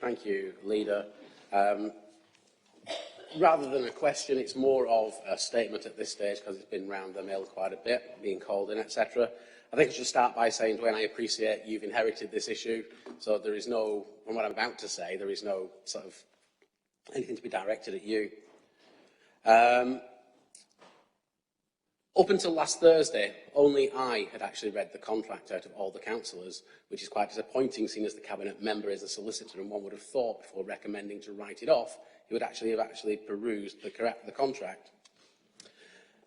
Thank you, Leader. Rather than a question, it's more of a statement at this stage because it's been round the mill quite a bit, being called in, etc. I think I should start by saying, Dwayne, I appreciate you've inherited this issue, so there is no, from what I'm about to say, there is no sort of anything to be directed at you. Up until last Thursday, only I had actually read the contract out of all the councillors, which is quite disappointing, seeing as the Cabinet member is a solicitor, and one would have thought, before recommending to write it off, he would actually have perused the contract.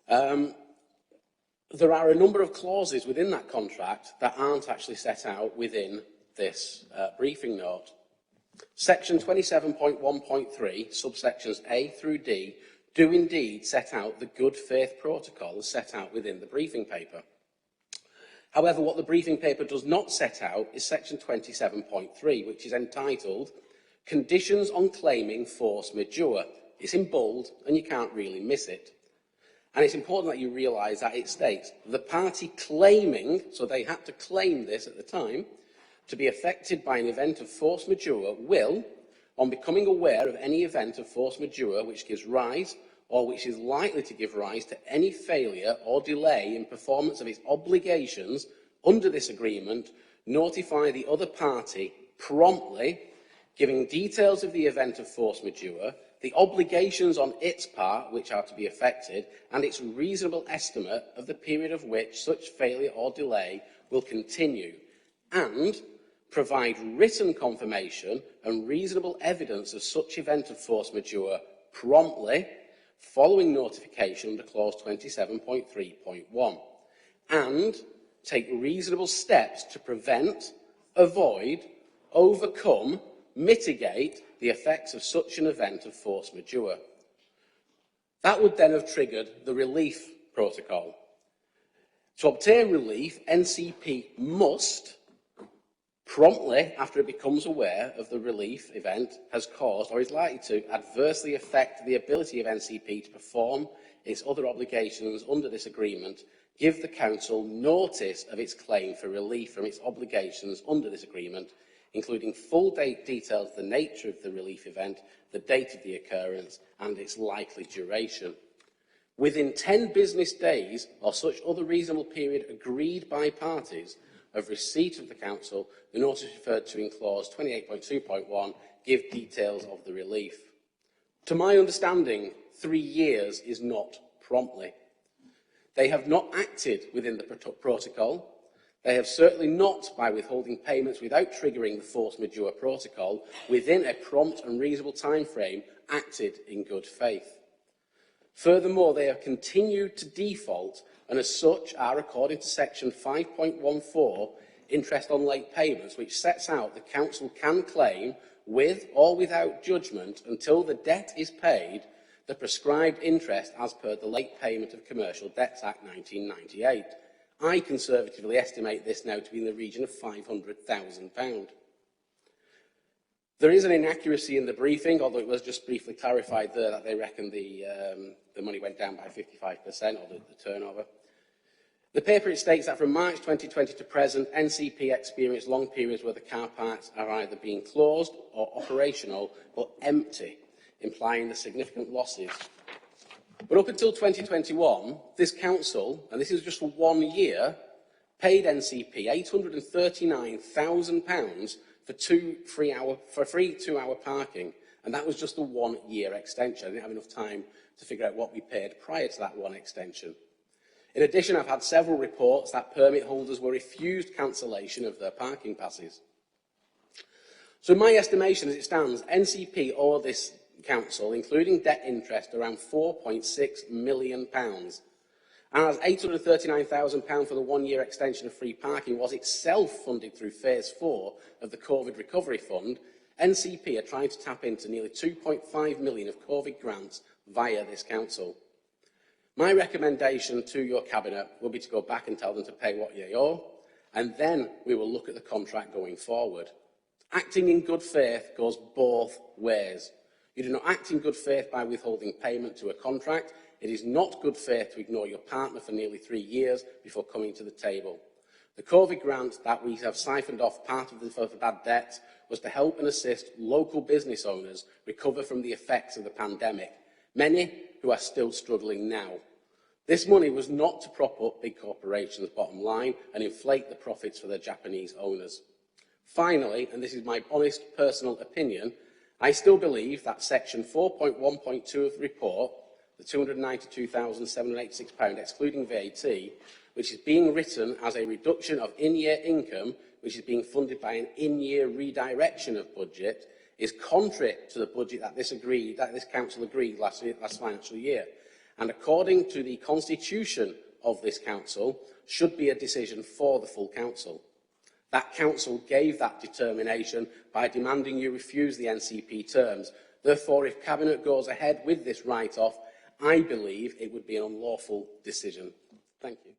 There are a number of clauses within that contract that aren't actually set out within this briefing note. Section 27.1.3, subsections A through D, do indeed set out the good faith protocol as set out within the briefing paper. However, what the briefing paper does not set out is section 27.3, which is entitled Conditions on Claiming Force Majeure. It's in bold and you can't really miss it. And it's important that you realise that it states the party claiming, so they had to claim this at the time, to be affected by an event of force majeure will, on becoming aware of any event of force majeure which gives rise or which is likely to give rise to any failure or delay in performance of its obligations under this agreement, notify the other party promptly, giving details of the event of force majeure, the obligations on its part which are to be affected, and its reasonable estimate of the period of which such failure or delay will continue, and provide written confirmation and reasonable evidence of such event of force majeure promptly, following notification under clause 27.3.1, and take reasonable steps to prevent, avoid, overcome, mitigate the effects of such an event of force majeure. That would then have triggered the relief protocol. To obtain relief, NCP must, promptly after it becomes aware of the relief event has caused or is likely to adversely affect the ability of NCP to perform its other obligations under this agreement, give the Council notice of its claim for relief from its obligations under this agreement, including full details of the nature of the relief event, the date of the occurrence and its likely duration. Within 10 business days or such other reasonable period agreed by parties of receipt of the Council, the notice referred to in clause 28.2.1 give details of the relief. To my understanding, 3 years is not promptly. They have not acted within the protocol. They have certainly not, by withholding payments without triggering the force majeure protocol, within a prompt and reasonable timeframe, acted in good faith. Furthermore, they have continued to default and as such are, according to section 5.14, interest on late payments, which sets out the Council can claim, with or without judgment, until the debt is paid, the prescribed interest as per the Late Payment of Commercial Debts Act 1998. I conservatively estimate this now to be in the region of £500,000. There is an inaccuracy in the briefing, although it was just briefly clarified there that they reckon the money went down by 55%, or the turnover. The paper it states that from March 2020 to present, NCP experienced long periods where the car parks are either being closed or operational but empty, implying the significant losses. But up until 2021, this council, and this is just for 1 year, paid NCP £839,000 for free two-hour parking, and that was just a 1 year extension. I didn't have enough time to figure out what we paid prior to that one extension. In addition, I've had several reports that permit holders were refused cancellation of their parking passes. So in my estimation, as it stands, NCP owe this council, including debt interest, around £4.6 million. And as £839,000 for the 1 year extension of free parking was itself funded through Phase 4 of the COVID Recovery Fund, NCP are trying to tap into nearly £2.5 million of COVID grants via this council. My recommendation to your Cabinet will be to go back and tell them to pay what you owe, and then we will look at the contract going forward. Acting in good faith goes both ways. You do not act in good faith by withholding payment to a contract. It is not good faith to ignore your partner for nearly 3 years before coming to the table. The COVID grant that we have siphoned off part of the bad debt was to help and assist local business owners recover from the effects of the pandemic, many who are still struggling now. This money was not to prop up big corporations' bottom line and inflate the profits for their Japanese owners. Finally, and this is my honest personal opinion, I still believe that section 4.1.2 of the report, the £292,786 excluding VAT, which is being written as a reduction of in-year income, which is being funded by an in-year redirection of budget, is contrary to the budget that this council agreed last financial year, and according to the constitution of this council, should be a decision for the full council. That council gave that determination by demanding you refuse the NCP terms. Therefore, if Cabinet goes ahead with this write-off, I believe it would be an unlawful decision. Thank you.